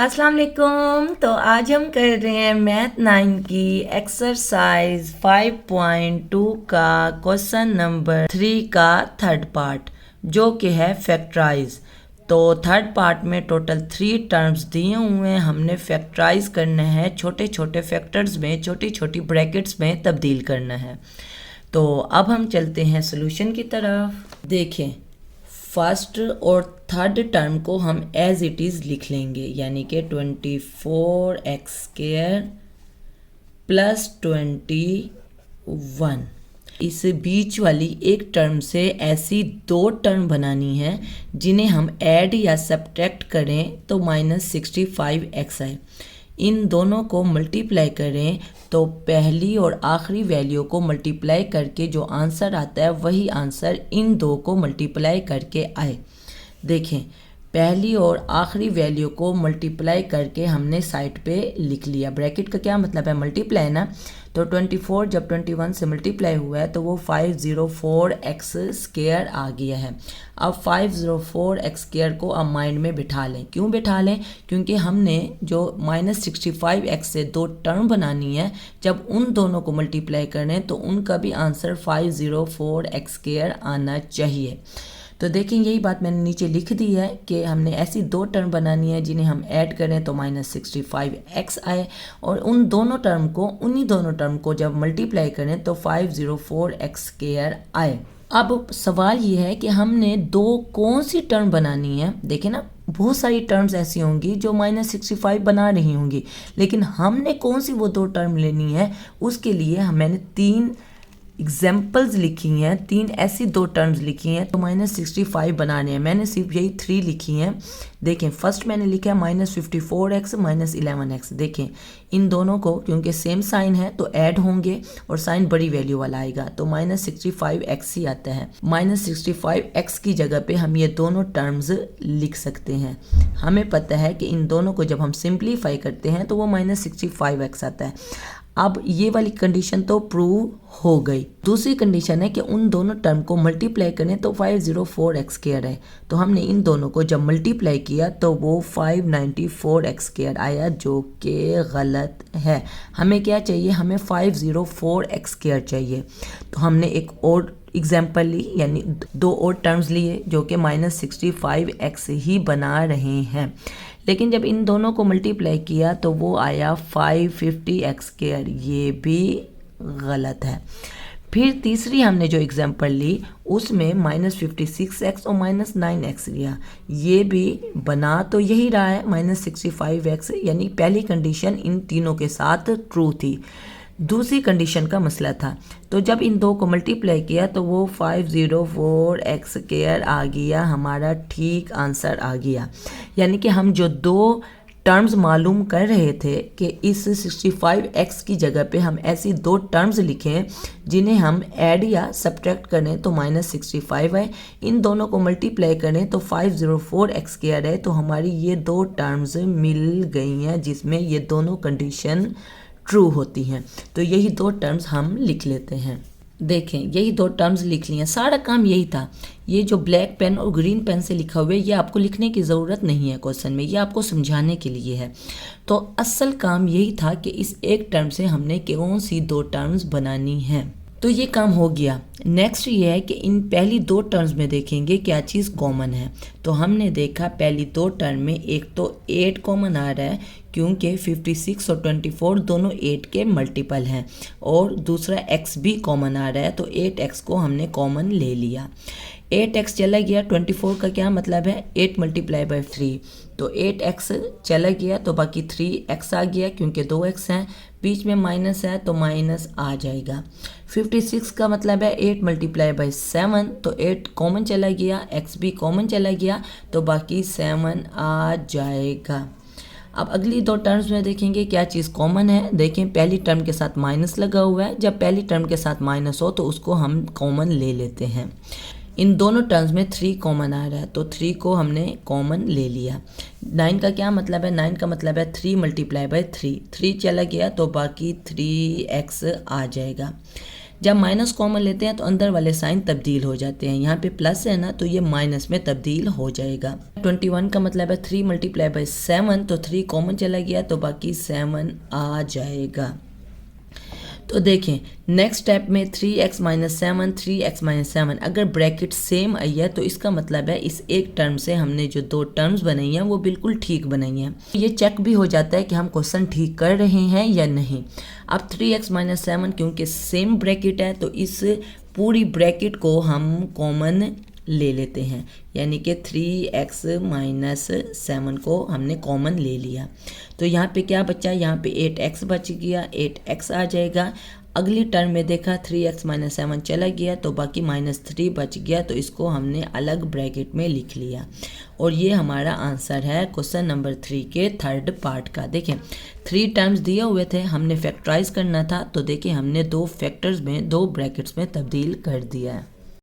अस्सलाम वालेकुम। तो आज हम कर रहे हैं मैथ 9 की एक्सरसाइज 5.2 का क्वेश्चन नंबर 3 का थर्ड पार्ट, जो कि है फैक्टराइज। तो थर्ड पार्ट में टोटल 3 टर्म्स दिए हुए हैं, हमने फैक्टराइज करना है, छोटे छोटे फैक्टर्स में छोटी छोटी ब्रैकेट्स में तब्दील करना है। तो अब हम चलते हैं सोल्यूशन की तरफ। देखें, फर्स्ट और थर्ड टर्म को हम एज इट इज़ लिख लेंगे, यानी कि 24x² प्लस 21। इस बीच वाली एक टर्म से ऐसी 2 टर्म बनानी है जिन्हें हम ऐड या सब्ट्रैक्ट करें तो -65x आए। इन दोनों को मल्टीप्लाई करें तो पहली और आखिरी वैल्यू को मल्टीप्लाई करके जो आंसर आता है वही आंसर इन दो को मल्टीप्लाई करके आए। देखें, पहली और आखिरी वैल्यू को मल्टीप्लाई करके हमने साइड पे लिख लिया। ब्रैकेट का क्या मतलब है? मल्टीप्लाई ना। तो 24 जब 21 से मल्टीप्लाई हुआ है तो वो 504x² आ गया है। अब 504x² को अब माइंड में बिठा लें। क्यों बिठा लें? क्योंकि हमने जो -65x से 2 टर्म बनानी है, जब उन दोनों को मल्टीप्लाई करें तो उनका भी आंसर 504x² आना चाहिए। तो देखें, यही बात मैंने नीचे लिख दी है कि हमने ऐसी 2 टर्म बनानी है जिन्हें हम ऐड करें तो -65x आए, और उन दोनों टर्म को, उन्हीं दोनों टर्म को जब मल्टीप्लाई करें तो 504x² आए। अब सवाल ये है कि हमने 2 कौन सी टर्म बनानी है। देखें ना, बहुत सारी टर्म्स ऐसी होंगी जो -65 बना रही होंगी, लेकिन हमने कौन सी वो 2 टर्म लेनी है, उसके लिए मैंने 3 एग्जाम्पल्स लिखी हैं, 3 ऐसी 2 टर्म्स लिखी हैं तो -65 बनाने हैं। मैंने सिर्फ यही 3 लिखी हैं। देखें, फर्स्ट मैंने लिखा है -54x -11x। देखें, इन दोनों को क्योंकि सेम साइन है तो ऐड होंगे और साइन बड़ी वैल्यू वाला आएगा, तो -65x ही आता है। -65x की जगह पे हम ये दोनों टर्म्स लिख सकते हैं। हमें पता है कि इन दोनों को जब हम सिंप्लीफाई करते हैं तो वो -65x आता है। अब ये वाली कंडीशन तो प्रूव हो गई। दूसरी कंडीशन है कि उन दोनों टर्म को मल्टीप्लाई करें तो 504x² है। तो हमने इन दोनों को जब मल्टीप्लाई किया तो वो 594x² आया, जो कि गलत है। हमें क्या चाहिए? हमें 504x² चाहिए। तो हमने एक और एग्जाम्पल ली, यानी 2 और टर्म्स लिए जो कि -65x ही बना रहे हैं, लेकिन जब इन दोनों को मल्टीप्लाई किया तो वो आया 550x²। ये भी गलत है। फिर तीसरी हमने जो एग्जांपल ली उसमें -56x और -9x लिया, ये भी बना तो यही रहा है -65x, यानी पहली कंडीशन इन तीनों के साथ ट्रू थी। दूसरी कंडीशन का मसला था, तो जब इन दो को मल्टीप्लाई किया तो वो 504x² आ गया, हमारा ठीक आंसर आ गया। यानी कि हम जो 2 टर्म्स मालूम कर रहे थे कि इस 65x की जगह पे हम ऐसी 2 टर्म्स लिखें जिन्हें हम ऐड या सब्ट्रैक्ट करें तो -65 है, इन दोनों को मल्टीप्लाई करें तो 504x² है। तो हमारी ये 2 टर्म्स मिल गई हैं जिसमें ये दोनों कंडीशन ट्रू होती हैं। तो यही 2 टर्म्स हम लिख लेते हैं। देखें, यही 2 टर्म्स लिख लिए, सारा काम यही था। ये जो ब्लैक पेन और ग्रीन पेन से लिखा हुआ है ये आपको लिखने की ज़रूरत नहीं है क्वेश्चन में, ये आपको समझाने के लिए है। तो असल काम यही था कि इस एक टर्म से हमने कौन सी 2 टर्म्स बनानी है। तो ये काम हो गया। नेक्स्ट ये है कि इन पहली 2 टर्म्स में देखेंगे क्या चीज़ कॉमन है। तो हमने देखा पहली 2 टर्म में एक तो 8 कॉमन आ रहा है, क्योंकि 56 और 24 दोनों 8 के मल्टीपल हैं, और दूसरा x भी कॉमन आ रहा है, तो 8x को हमने कॉमन ले लिया। 8x चला गया, 24 का क्या मतलब है? 8 × 3, तो 8x चला गया तो बाकी 3x आ गया, क्योंकि 2x हैं, बीच में माइनस है तो माइनस आ जाएगा। 56 का मतलब है 8 × 7, तो 8 कॉमन चला गया, x भी कॉमन चला गया, तो बाकी 7 आ जाएगा। अब अगली 2 टर्म्स में देखेंगे क्या चीज़ कॉमन है। देखें, पहली टर्म के साथ माइनस लगा हुआ है, जब पहली टर्म के साथ माइनस हो तो उसको हम कॉमन ले लेते हैं। इन दोनों टर्म्स में 3 कॉमन आ रहा है, तो 3 को हमने कॉमन ले लिया। 9 का क्या मतलब है? 9 का मतलब है 3 × 3, 3 चला गया तो बाकी 3x आ जाएगा। जब माइनस कॉमन लेते हैं तो अंदर वाले साइन तब्दील हो जाते हैं, यहाँ पे प्लस है ना तो ये माइनस में तब्दील हो जाएगा। 21 का मतलब है 3 मल्टीप्लाई बाई 7, तो 3 कॉमन चला गया तो बाकी 7 आ जाएगा। तो देखें नेक्स्ट स्टेप में 3x माइनस 7, 3x माइनस 7, अगर ब्रैकेट सेम आई है तो इसका मतलब है इस एक टर्म से हमने जो दो टर्म्स बनाई हैं वो बिल्कुल ठीक बनाई हैं। ये चेक भी हो जाता है कि हम क्वेश्चन ठीक कर रहे हैं या नहीं। अब 3x माइनस 7 क्योंकि सेम ब्रैकेट है तो इस पूरी ब्रैकेट को हम कॉमन ले लेते हैं, यानी कि 3x माइनस 7 को हमने कॉमन ले लिया। तो यहाँ पे क्या बचा, यहाँ पे 8x बच गया, 8x आ जाएगा। अगली टर्म में देखा 3x माइनस 7 चला गया तो बाकी -3 बच गया, तो इसको हमने अलग ब्रैकेट में लिख लिया। और ये हमारा आंसर है क्वेश्चन नंबर 3 के थर्ड पार्ट का। देखें 3 टर्म्स दिए हुए थे, हमने फैक्टराइज करना था, तो देखिए हमने 2 फैक्टर्स में 2 ब्रैकेट्स में तब्दील कर दिया है।